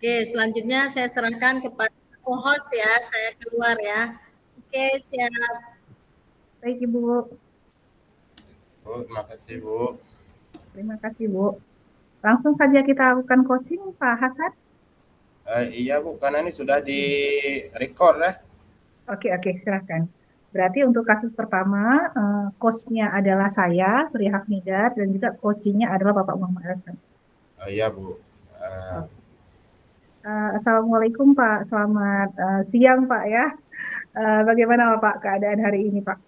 Oke, selanjutnya saya serahkan kepada co-host ya, saya keluar ya. Oke, siap. Baik, Ibu. Bu, terima kasih Bu. Terima kasih, Bu. Langsung saja kita lakukan coaching, Pak Hasan. Iya Bu, karena ini sudah di record ya. Oke, silakan. Berarti untuk kasus pertama, coach-nya adalah saya, Surya Hafnidar, dan juga coaching-nya adalah Bapak Muhammad Hasan. Iya Bu. Oke. Assalamualaikum Pak, selamat siang Pak ya. Bagaimana Pak keadaan hari ini Pak?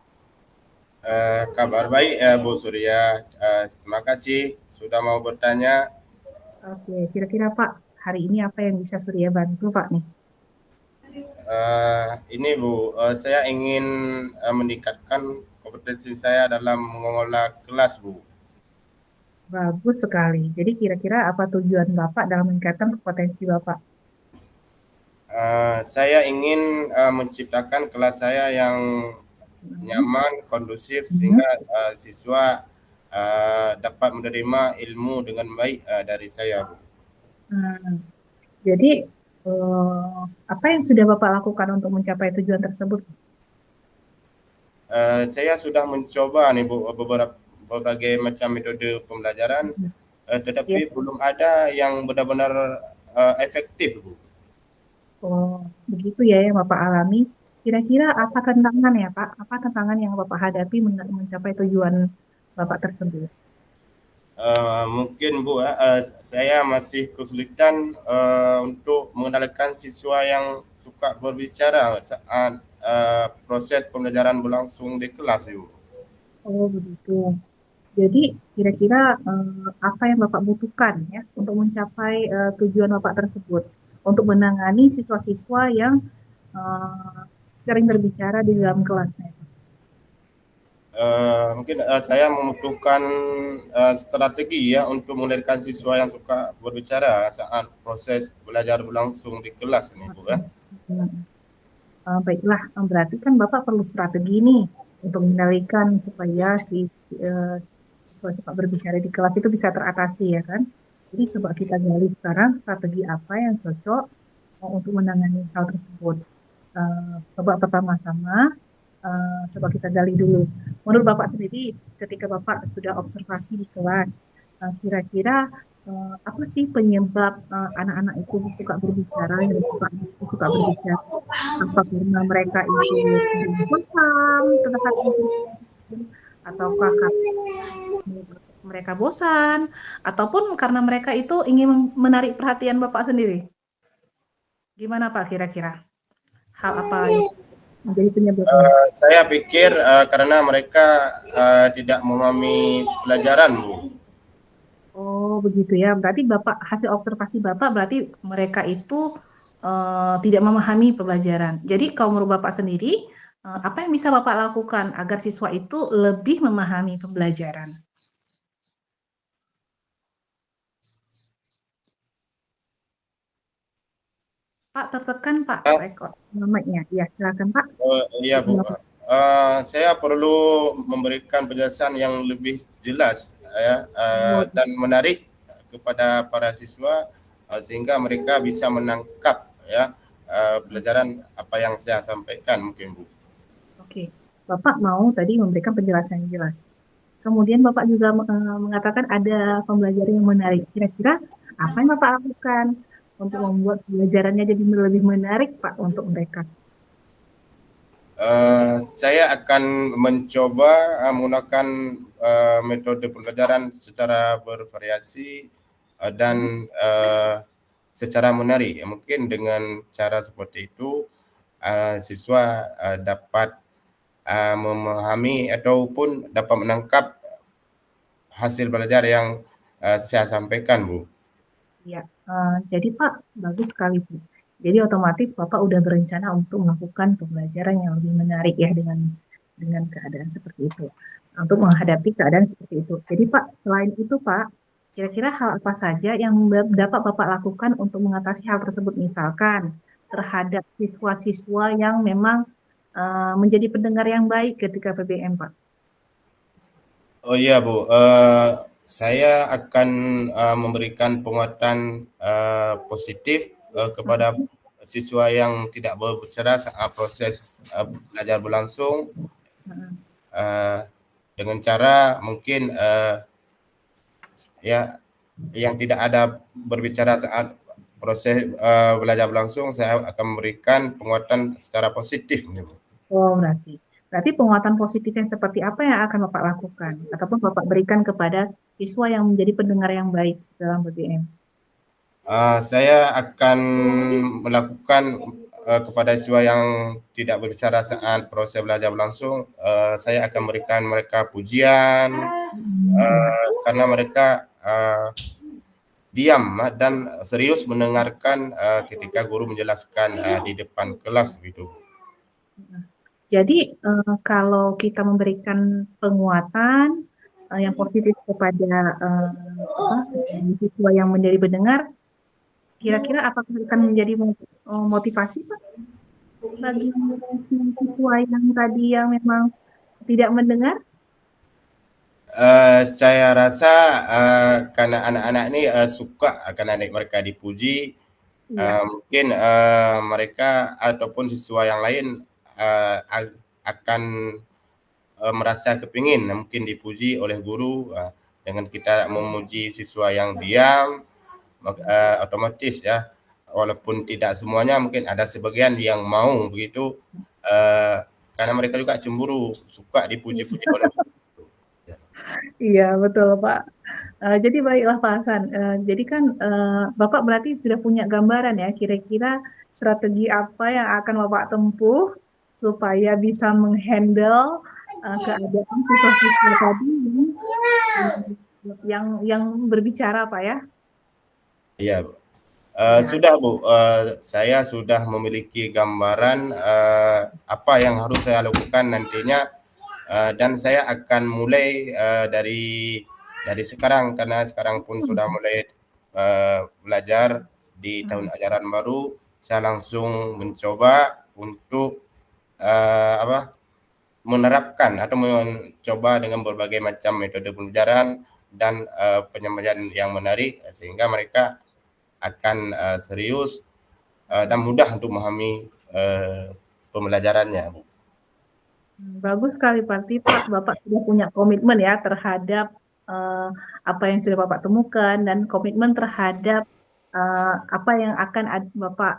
Kabar baik ya Bu Surya. Terima kasih sudah mau bertanya. Oke, kira-kira Pak, hari ini apa yang bisa Surya bantu Pak nih? Ini Bu, saya ingin meningkatkan kompetensi saya dalam mengelola kelas Bu. Bagus sekali. Jadi kira-kira apa tujuan Bapak dalam meningkatkan potensi Bapak? Saya ingin menciptakan kelas saya yang nyaman, kondusif sehingga siswa dapat menerima ilmu dengan baik dari saya Bu. Jadi apa yang sudah Bapak lakukan untuk mencapai tujuan tersebut? Saya sudah mencoba nih Bu berbagai macam metode pembelajaran, tetapi belum ada yang benar-benar efektif Bu. Oh, begitu ya yang Bapak alami. Kira-kira apa tantangan ya Pak? Apa tantangan yang Bapak hadapi mencapai tujuan Bapak tersebut? Mungkin Bu, saya masih kesulitan untuk mengendalikan siswa yang suka berbicara saat proses pembelajaran berlangsung di kelas Bu. Oh, begitu. Jadi kira-kira apa yang Bapak butuhkan ya untuk mencapai tujuan Bapak tersebut? Untuk menangani siswa-siswa yang eh, sering berbicara di dalam kelasnya. Mungkin saya membutuhkan strategi ya untuk mengendalikan siswa yang suka berbicara saat proses belajar berlangsung di kelas ini Bu ya. Baiklah, berarti kan Bapak perlu strategi nih untuk mengendalikan supaya si siswa-siswa berbicara di kelas itu bisa teratasi ya kan. Jadi coba kita gali sekarang strategi apa yang cocok untuk menangani hal tersebut. Coba pertama-tama coba kita gali dulu. Menurut Bapak sendiri, ketika Bapak sudah observasi di kelas, kira-kira apa sih penyebab anak-anak itu suka berbicara, yang suka berbicara? Apa karena mereka itu kurang paham tentang itu, ataukah karena mereka bosan, ataupun karena mereka itu ingin menarik perhatian Bapak sendiri? Gimana Pak kira-kira? Hal apa yang menjadi penyebabnya? Saya pikir karena mereka tidak memahami pelajaran Bu. Oh, begitu ya. Berarti Bapak hasil observasi Bapak berarti mereka itu tidak memahami pembelajaran. Jadi kalau menurut Bapak sendiri, apa yang bisa Bapak lakukan agar siswa itu lebih memahami pembelajaran? Pak, tertekan Pak rekor mic-nya. Ya, silakan Pak. Iya Bu. Saya perlu memberikan penjelasan yang lebih jelas ya dan menarik kepada para siswa sehingga mereka bisa menangkap ya pelajaran apa yang saya sampaikan mungkin Bu. Oke, Bapak mau tadi memberikan penjelasan yang jelas. Kemudian Bapak juga mengatakan ada pembelajaran yang menarik. Kira-kira apa yang Bapak lakukan untuk membuat pembelajarannya jadi lebih menarik Pak untuk mereka? Saya akan mencoba menggunakan metode pembelajaran secara bervariasi dan secara menarik. Mungkin dengan cara seperti itu siswa dapat memahami ataupun dapat menangkap hasil belajar yang saya sampaikan Bu. Ya, jadi Pak, bagus sekali Bu. Jadi otomatis Bapak udah berencana untuk melakukan pembelajaran yang lebih menarik ya dengan keadaan seperti itu. Untuk menghadapi keadaan seperti itu. Jadi Pak, selain itu Pak, kira-kira hal apa saja yang dapat Bapak lakukan untuk mengatasi hal tersebut, misalkan terhadap siswa-siswa yang memang menjadi pendengar yang baik ketika PBM Pak? Oh iya Bu, saya akan memberikan penguatan positif kepada siswa yang tidak berbicara saat proses belajar berlangsung dengan cara mungkin ya yang tidak ada berbicara saat proses belajar berlangsung, saya akan memberikan penguatan secara positif. Oh, berarti penguatan positif yang seperti apa yang akan Bapak lakukan ataupun Bapak berikan kepada siswa yang menjadi pendengar yang baik dalam BBM? Saya akan melakukan kepada siswa yang tidak berbicara saat proses belajar berlangsung, saya akan memberikan mereka pujian karena mereka diam dan serius mendengarkan ketika guru menjelaskan di depan kelas gitu. Jadi kalau kita memberikan penguatan yang positif kepada siswa yang menjadi pendengar, kira-kira apakah akan menjadi motivasi Pak bagi siswa yang tadi yang memang tidak mendengar? Saya rasa karena anak-anak ini suka akan adik mereka dipuji, mungkin mereka ataupun siswa yang lain akan merasa kepingin mungkin dipuji oleh guru. Dengan kita memuji siswa yang diam, otomatis ya, walaupun tidak semuanya, mungkin ada sebagian yang mau begitu, karena mereka juga cemburu, suka dipuji-puji oleh guru. Iya, betul Pak. Jadi baiklah Pak Hasan. Jadi kan Bapak berarti sudah punya gambaran ya, kira-kira strategi apa yang akan Bapak tempuh supaya bisa menghandle keadaan siswa-siswa tadi yang berbicara Pak ya? Iya, sudah Bu. Saya sudah memiliki gambaran apa yang harus saya lakukan nantinya, dan saya akan mulai dari sekarang, karena sekarang pun sudah mulai belajar di tahun ajaran baru. Saya langsung mencoba untuk menerapkan atau mencoba dengan berbagai macam metode pembelajaran dan penyampaian yang menarik, sehingga mereka akan serius dan mudah untuk memahami pembelajarannya, Bu. Bagus sekali berarti Pak, Bapak sudah punya komitmen ya terhadap apa yang sudah Bapak temukan dan komitmen terhadap apa yang akan Bapak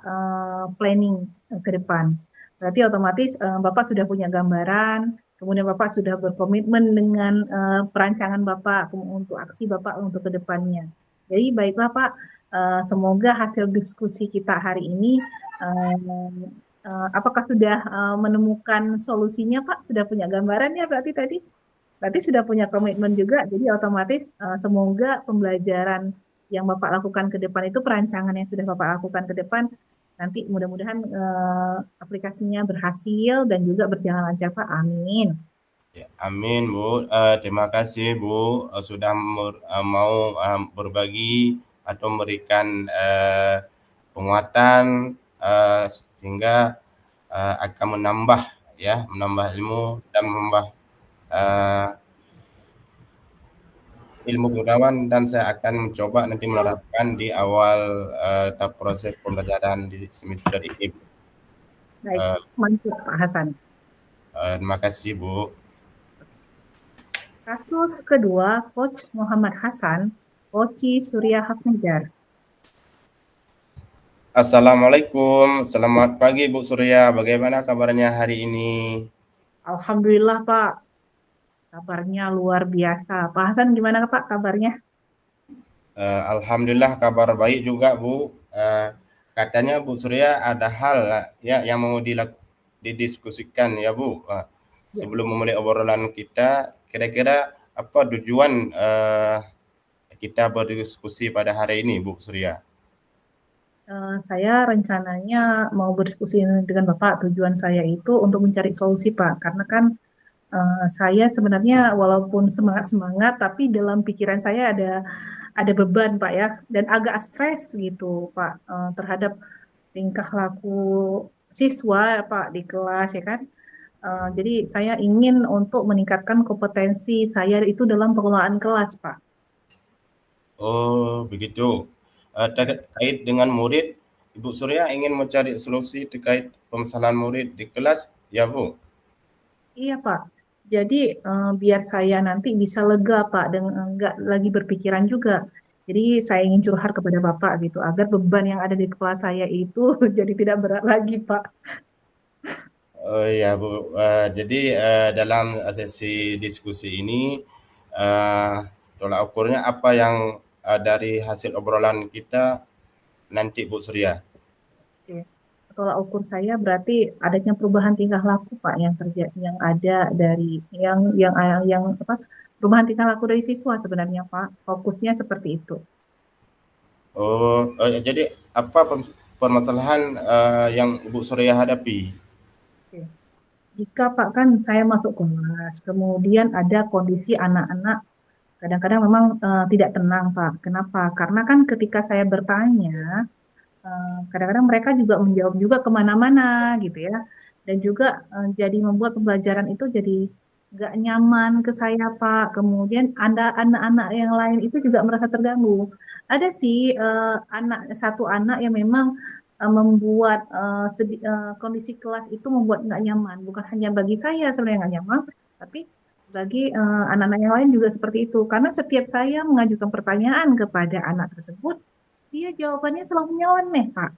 planning ke depan. Berarti otomatis Bapak sudah punya gambaran, kemudian Bapak sudah berkomitmen dengan perancangan Bapak untuk aksi Bapak untuk ke depannya. Jadi baiklah Pak, semoga hasil diskusi kita hari ini apakah sudah menemukan solusinya Pak? Sudah punya gambarannya berarti tadi? Berarti sudah punya komitmen juga, jadi otomatis semoga pembelajaran yang Bapak lakukan ke depan itu, perancangan yang sudah Bapak lakukan ke depan, nanti mudah-mudahan aplikasinya berhasil dan juga berjalan lancar Pak. Amin. Ya, amin Bu. Terima kasih Bu sudah mau berbagi atau memberikan penguatan sehingga akan menambah ilmu dan menambah ilmu pengetahuan, dan saya akan mencoba nanti menerapkan di awal proses pembelajaran di semester ini. Baik, mantap Pak Hasan. Terima kasih Bu. Kasus kedua, Coach Muhammad Hasan, Koci Surya Hafnijar. Assalamualaikum, selamat pagi Bu Surya, bagaimana kabarnya hari ini? Alhamdulillah Pak, kabarnya luar biasa. Pak Hasan gimana Pak kabarnya? Alhamdulillah kabar baik juga Bu. Katanya Bu Surya ada hal ya yang mau didiskusikan ya Bu. Sebelum memulai obrolan kita, kira-kira apa tujuan kita berdiskusi pada hari ini Bu Surya? Saya rencananya mau berdiskusi dengan Bapak. Tujuan saya itu untuk mencari solusi Pak, karena kan saya sebenarnya walaupun semangat, tapi dalam pikiran saya ada beban Pak ya, dan agak stres gitu Pak terhadap tingkah laku siswa Pak di kelas ya kan. Jadi saya ingin untuk meningkatkan kompetensi saya itu dalam pengelolaan kelas Pak. Oh begitu. Terkait dengan murid, Ibu Surya ingin mencari solusi terkait permasalahan murid di kelas, ya Bu? Iya Pak. Jadi biar saya nanti bisa lega Pak, dengan nggak lagi berpikiran juga. Jadi saya ingin curhat kepada Bapak gitu, agar beban yang ada di kepala saya itu jadi tidak berat lagi Pak. Oh ya Bu, jadi dalam sesi diskusi ini tolak ukurnya apa yang dari hasil obrolan kita nanti Bu Surya? Oke. Tolak ukur saya berarti adanya perubahan tingkah laku Pak yang terjadi, yang ada dari yang apa, perubahan tingkah laku dari siswa sebenarnya Pak. Fokusnya seperti itu. Oh, jadi apa permasalahan yang Ibu Surya hadapi? Oke. Jika Pak kan saya masuk kelas, kemudian ada kondisi anak-anak kadang-kadang memang tidak tenang Pak. Kenapa? Karena kan ketika saya bertanya, kadang-kadang mereka juga menjawab juga kemana-mana gitu ya. Dan juga jadi membuat pembelajaran itu jadi nggak nyaman ke saya Pak. Kemudian ada anak-anak yang lain itu juga merasa terganggu. Ada sih satu anak yang memang membuat kondisi kelas itu membuat nggak nyaman. Bukan hanya bagi saya sebenarnya nggak nyaman, tapi bagi anak-anak yang lain juga seperti itu. Karena setiap saya mengajukan pertanyaan kepada anak tersebut, dia jawabannya selalu nyeleneh, Pak.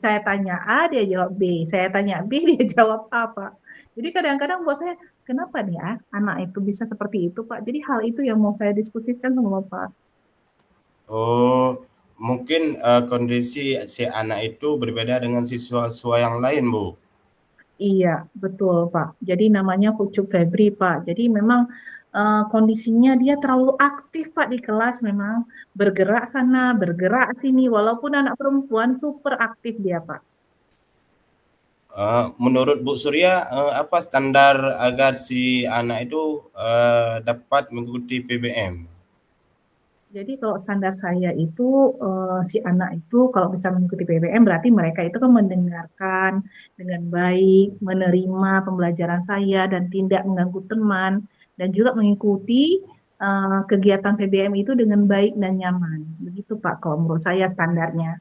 Saya tanya A, dia jawab B. Saya tanya B, dia jawab A, Pak. Jadi kadang-kadang buat saya, kenapa nih ya anak itu bisa seperti itu, Pak? Jadi hal itu yang mau saya diskusikan sama Bapak. Oh, mungkin kondisi si anak itu berbeda dengan siswa-siswa yang lain, Bu. Iya, betul, Pak. Jadi namanya Kucuk Febri, Pak. Jadi memang kondisinya dia terlalu aktif, Pak, di kelas. Memang bergerak sana, bergerak sini. Walaupun anak perempuan, super aktif dia, Pak. Menurut Bu Surya, apa standar agar si anak itu dapat mengikuti PBM? Jadi kalau standar saya itu si anak itu kalau bisa mengikuti PBM berarti mereka itu kan mendengarkan dengan baik, menerima pembelajaran saya dan tidak mengganggu teman dan juga mengikuti kegiatan PBM itu dengan baik dan nyaman. Begitu Pak kalau menurut saya standarnya.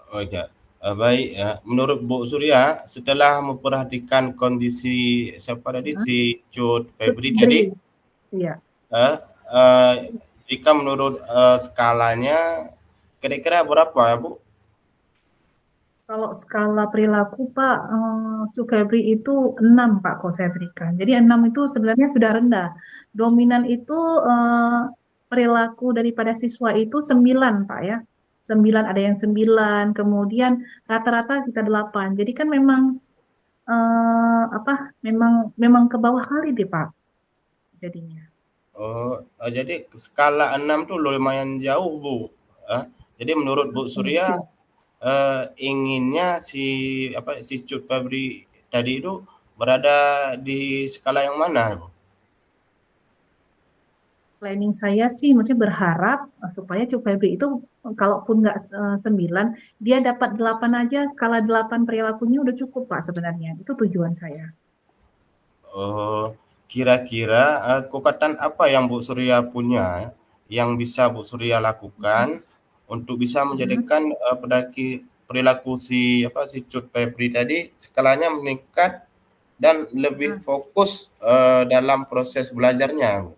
Oh ya, baik. Menurut Bu Surya, setelah memperhatikan kondisi siapa tadi Nah, si Cut Febri tadi, Febri, iya. eh, eh, jika menurut skalanya kira-kira berapa ya Bu? Kalau skala perilaku Pak, Febri itu 6 Pak kalau saya berikan. Jadi 6 itu sebenarnya sudah rendah. Dominan itu perilaku daripada siswa itu 9 Pak ya. 9 ada yang 9, kemudian rata-rata kita 8. Jadi kan memang apa? Memang ke bawah kali deh Pak jadinya. Oh, jadi skala 6 tuh lumayan jauh Bu. Eh, jadi menurut Bu Surya inginnya si Cut Febri tadi itu berada di skala yang mana Bu? Planning saya sih maksudnya berharap supaya Cuk Febri itu kalaupun nggak 9, dia dapat 8 aja, skala 8 perilakunya udah cukup Pak sebenarnya. Itu tujuan saya. Oh, kira-kira kekuatan apa yang Bu Surya punya yang bisa Bu Surya lakukan untuk bisa Mhm. menjadikan perilaku si Cut Febri tadi skalanya meningkat dan lebih Nah, fokus dalam proses belajarnya, Bu?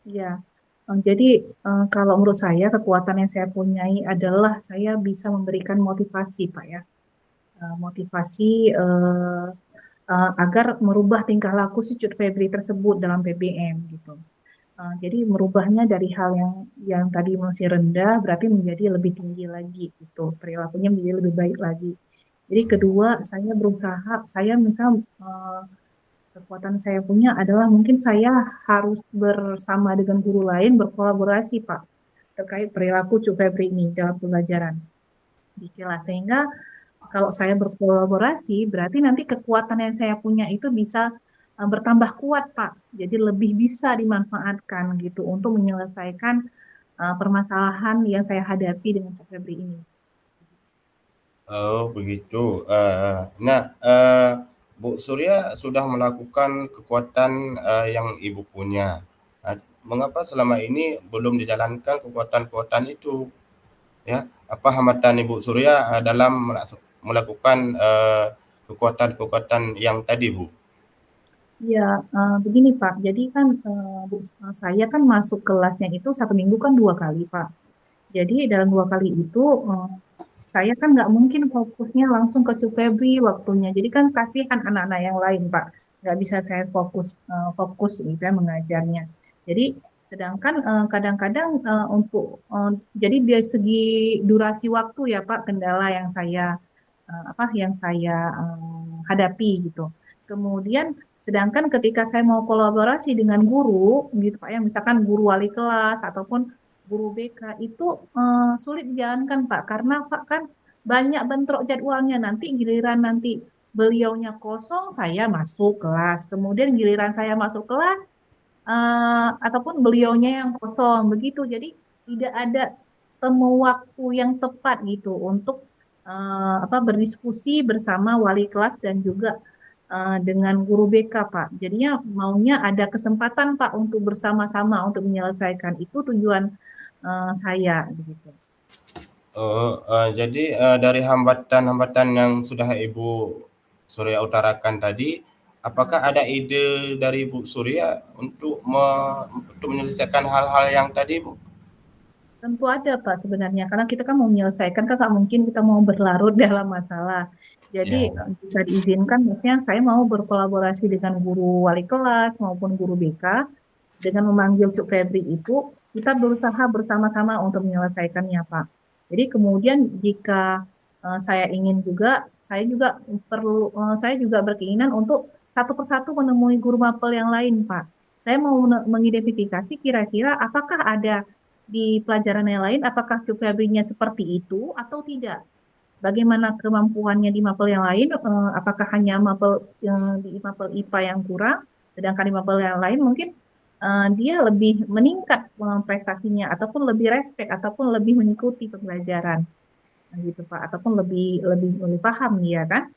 ya. Jadi kalau menurut saya kekuatan yang saya punyai adalah saya bisa memberikan motivasi Pak ya. Motivasi agar merubah tingkah laku si Cut Febri tersebut dalam PBM gitu. Jadi merubahnya dari hal yang tadi masih rendah berarti menjadi lebih tinggi lagi gitu. Perilakunya menjadi lebih baik lagi. Jadi kedua, saya berusaha, saya misal kekuatan saya punya adalah mungkin saya harus bersama dengan guru lain berkolaborasi Pak terkait perilaku Cuk Febri ini dalam pembelajaran di kelas sehingga kalau saya berkolaborasi berarti nanti kekuatan yang saya punya itu bisa bertambah kuat Pak. Jadi lebih bisa dimanfaatkan gitu untuk menyelesaikan permasalahan yang saya hadapi dengan Cak Febri ini. Oh, begitu. Nah, Bu Surya sudah melakukan kekuatan yang Ibu punya. Mengapa selama ini belum dijalankan kekuatan-kekuatan itu? ya, apa hambatan Ibu Surya dalam melakukan kekuatan-kekuatan yang tadi, Bu? Ya, begini Pak. Jadi kan saya kan masuk kelasnya itu 1 minggu kan 2 kali Pak. Jadi dalam 2 kali itu saya kan nggak mungkin fokusnya langsung ke Cupebri waktunya. Jadi kan kasihan anak-anak yang lain Pak. Nggak bisa saya fokus gitu ya mengajarnya. Jadi sedangkan kadang-kadang jadi dari segi durasi waktu ya Pak kendala yang saya hadapi gitu. Kemudian sedangkan ketika saya mau kolaborasi dengan guru gitu Pak ya, misalkan guru wali kelas ataupun guru BK itu sulit dijalankan Pak karena Pak kan banyak bentrok jadwalnya nanti beliaunya kosong saya masuk kelas kemudian giliran saya masuk kelas ataupun beliaunya yang kosong begitu jadi tidak ada temu waktu yang tepat gitu untuk berdiskusi bersama wali kelas dan juga dengan guru BK Pak. Jadinya maunya ada kesempatan Pak untuk bersama-sama untuk menyelesaikan itu tujuan saya begitu. Jadi dari hambatan-hambatan yang sudah Ibu Surya utarakan tadi, apakah ada ide dari Ibu Surya untuk menyelesaikan hal-hal yang tadi, Bu? Tentu ada Pak sebenarnya karena kita kan mau menyelesaikan kan nggak mungkin kita mau berlarut dalam masalah. Jadi Ya. jika diizinkan maksudnya saya mau berkolaborasi dengan guru wali kelas maupun guru BK dengan memanggil Cuk Febri itu kita berusaha bersama-sama untuk menyelesaikannya Pak. Jadi kemudian jika saya ingin juga saya juga berkeinginan untuk satu persatu menemui guru mapel yang lain Pak. Saya mau mengidentifikasi kira-kira apakah ada di pelajaran yang lain apakah Cuk Febrinya seperti itu atau tidak. Bagaimana kemampuannya di mapel yang lain, apakah hanya mapel di mapel IPA yang kurang, sedangkan di mapel yang lain mungkin dia lebih meningkat prestasinya ataupun lebih respect ataupun lebih mengikuti pembelajaran gitu Pak ataupun lebih lebih lebih paham dia kan.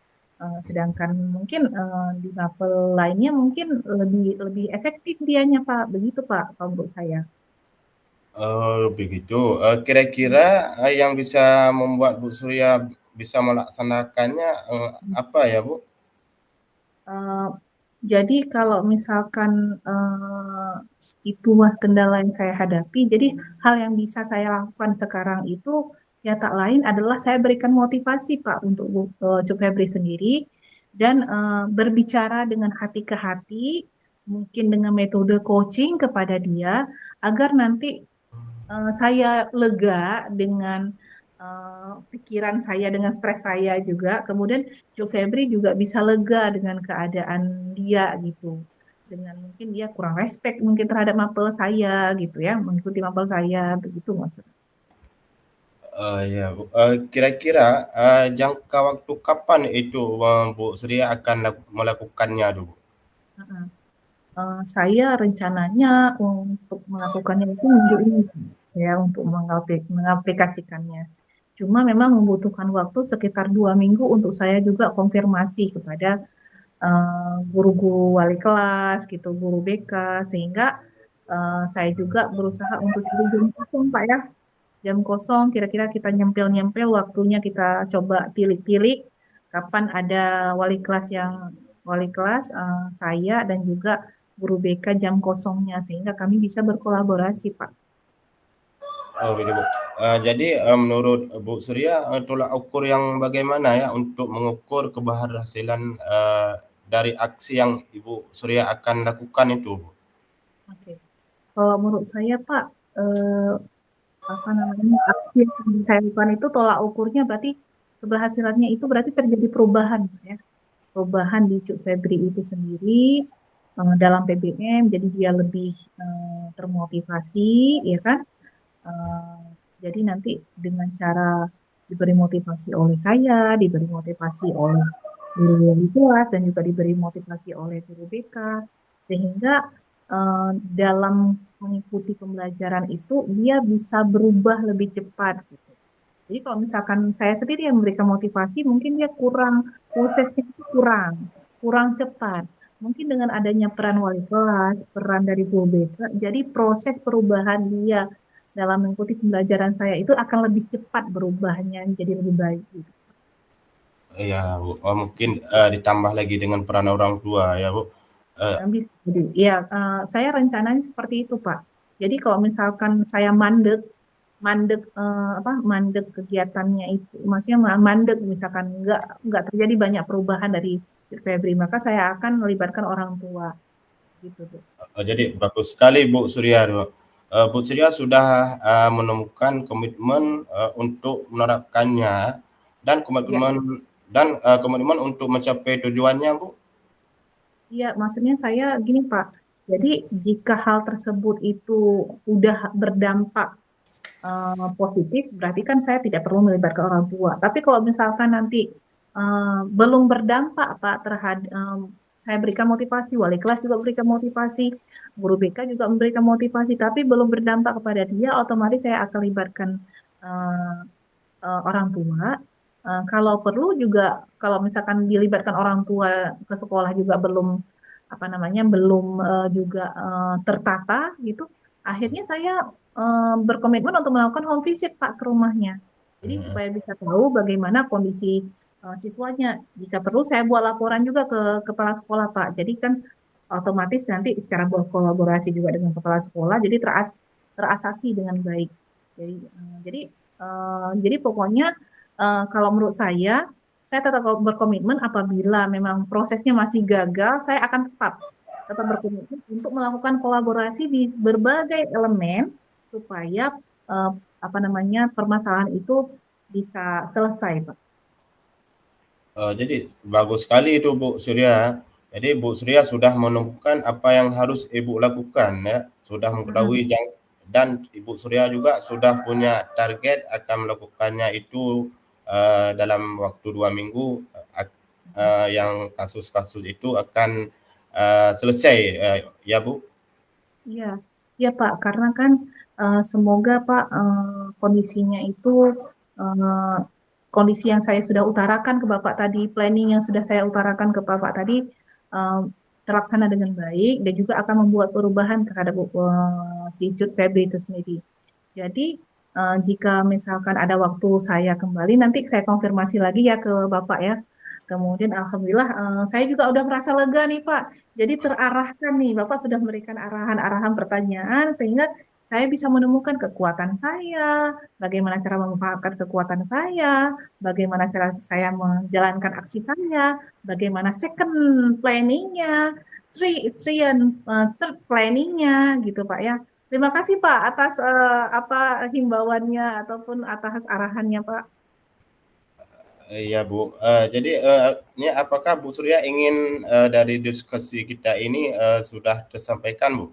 Sedangkan mungkin di mapel lainnya mungkin lebih lebih efektif dianya Pak. Begitu Pak kalau menurut saya. Begitu. Kira-kira yang bisa membuat Bu Surya bisa melaksanakannya apa ya, Bu? Eh, jadi kalau misalkan itu mas kendala yang saya hadapi, jadi hal yang bisa saya lakukan sekarang itu ya tak lain adalah saya berikan motivasi Pak untuk Cuk Febri sendiri dan berbicara dengan hati ke hati, mungkin dengan metode coaching kepada dia agar nanti saya lega dengan pikiran saya, dengan stres saya juga. Kemudian Jo Febri juga bisa lega dengan keadaan dia gitu. Dengan mungkin dia kurang respect mungkin terhadap mapel saya gitu ya, mengikuti mapel saya begitu maksudnya. Ya, Bu. Kira-kira jangka waktu kapan itu Bu Surya akan melakukannya dulu? Uh-uh. Saya rencananya untuk melakukannya itu minggu ini ya untuk mengaplikasikannya. Cuma memang membutuhkan waktu sekitar 2 minggu untuk saya juga konfirmasi kepada guru-guru wali kelas gitu, guru BK sehingga saya juga berusaha untuk cari jam kosong Pak ya. Jam kosong kira-kira kita nyempil-nyempil waktunya kita coba tilik-tilik kapan ada wali kelas saya dan juga guru BK jam kosongnya sehingga kami bisa berkolaborasi Pak. Gitu, Bu. Jadi menurut Bu Surya tolak ukur yang bagaimana ya untuk mengukur keberhasilan dari aksi yang Ibu Surya akan lakukan itu, Bu? Oke. Kalau menurut saya Pak apa namanya aksi yang saya lakukan itu tolak ukurnya berarti keberhasilannya itu berarti terjadi perubahan ya perubahan di Cuk Febri itu sendiri dalam PBM jadi dia lebih termotivasi ya kan. Eh, jadi nanti dengan cara diberi motivasi oleh saya, diberi motivasi oleh guru kelas dan juga diberi motivasi oleh guru BK, sehingga dalam mengikuti pembelajaran itu dia bisa berubah lebih cepat gitu. Jadi kalau misalkan saya sendiri yang memberikan motivasi, mungkin dia prosesnya itu kurang cepat. Mungkin dengan adanya peran wali kelas, peran dari guru BK, jadi proses perubahan dia dalam mengikuti pembelajaran saya itu akan lebih cepat berubahnya jadi lebih baik gitu. Ya Bu, mungkin ditambah lagi dengan peran orang tua ya Bu. Bisa jadi. Ya, saya rencananya seperti itu, Pak. Jadi kalau misalkan saya mandek, mandek kegiatannya itu, maksudnya mandek misalkan nggak terjadi banyak perubahan dari Febri, maka saya akan melibatkan orang tua, gitu tuh. Jadi bagus sekali Bu Surya. Bu Surya sudah menemukan komitmen untuk menerapkannya dan Ya, komitmen untuk mencapai tujuannya Bu. iya, maksudnya saya gini, Pak. Jadi jika hal tersebut itu udah berdampak positif, berarti kan saya tidak perlu melibatkan orang tua. Tapi kalau misalkan nanti belum berdampak, Pak, terhadap saya berikan motivasi, wali kelas juga berikan motivasi, guru BK juga memberikan motivasi, tapi belum berdampak kepada dia, otomatis saya akan libatkan eh, orang tua. Kalau perlu juga, kalau misalkan dilibatkan orang tua ke sekolah juga belum apa namanya belum juga tertata gitu, akhirnya saya berkomitmen untuk melakukan home visit Pak ke rumahnya. Jadi supaya bisa tahu bagaimana kondisi siswanya. Jika perlu saya buat laporan juga ke kepala sekolah Pak. Jadi kan otomatis nanti cara berkolaborasi juga dengan kepala sekolah, jadi terasasi dengan baik. Jadi pokoknya kalau menurut saya tetap berkomitmen apabila memang prosesnya masih gagal, saya akan tetap berkomitmen untuk melakukan kolaborasi di berbagai elemen supaya eh, apa namanya permasalahan itu bisa selesai, Pak. Jadi bagus sekali itu Bu Surya. Jadi Bu Surya sudah menemukan apa yang harus Ibu lakukan ya, sudah mengetahui Mm-mm. dan Ibu Surya juga sudah punya target akan melakukannya itu dalam waktu 2 minggu, yang kasus-kasus itu akan selesai ya Bu. Iya, ya Pak, karena kan semoga Pak kondisinya itu eh, kondisi yang saya sudah utarakan ke Bapak tadi, planning yang sudah saya utarakan ke Bapak tadi eh, terlaksana dengan baik dan juga akan membuat perubahan terhadap si Cut Febri itu sendiri. Jadi jika misalkan ada waktu saya kembali, nanti saya konfirmasi lagi ya ke Bapak ya. Kemudian Alhamdulillah saya juga udah merasa lega nih Pak. Jadi terarahkan nih, Bapak sudah memberikan arahan-arahan pertanyaan sehingga saya bisa menemukan kekuatan saya, bagaimana cara memanfaatkan kekuatan saya, bagaimana cara saya menjalankan aksi saya, bagaimana second planningnya, third planningnya gitu Pak ya. Terima kasih Pak atas apa himbauannya ataupun atas arahannya Pak. Iya Bu. Jadi ini apakah Bu Surya ingin dari diskusi kita ini sudah tersampaikan Bu?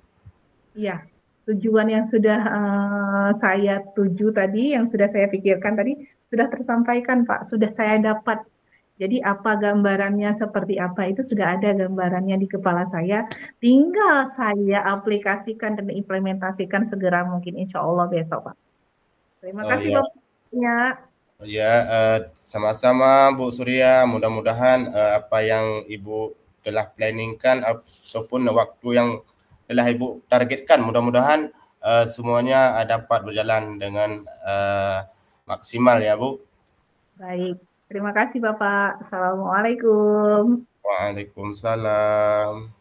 Iya, tujuan yang sudah saya tuju tadi, yang sudah saya pikirkan tadi, sudah tersampaikan, Pak. Sudah saya dapat. Jadi apa gambarannya seperti apa itu sudah ada gambarannya di kepala saya. Tinggal saya aplikasikan dan implementasikan segera mungkin insya Allah besok, Pak. Terima Oh kasih ya. Bapaknya. Ya, sama-sama Bu Surya. Mudah-mudahan apa yang Ibu telah planningkan ataupun waktu yang telah Ibu targetkan, mudah-mudahan semuanya dapat berjalan dengan maksimal ya Bu. Baik. Terima kasih Bapak. Assalamualaikum. Waalaikumsalam.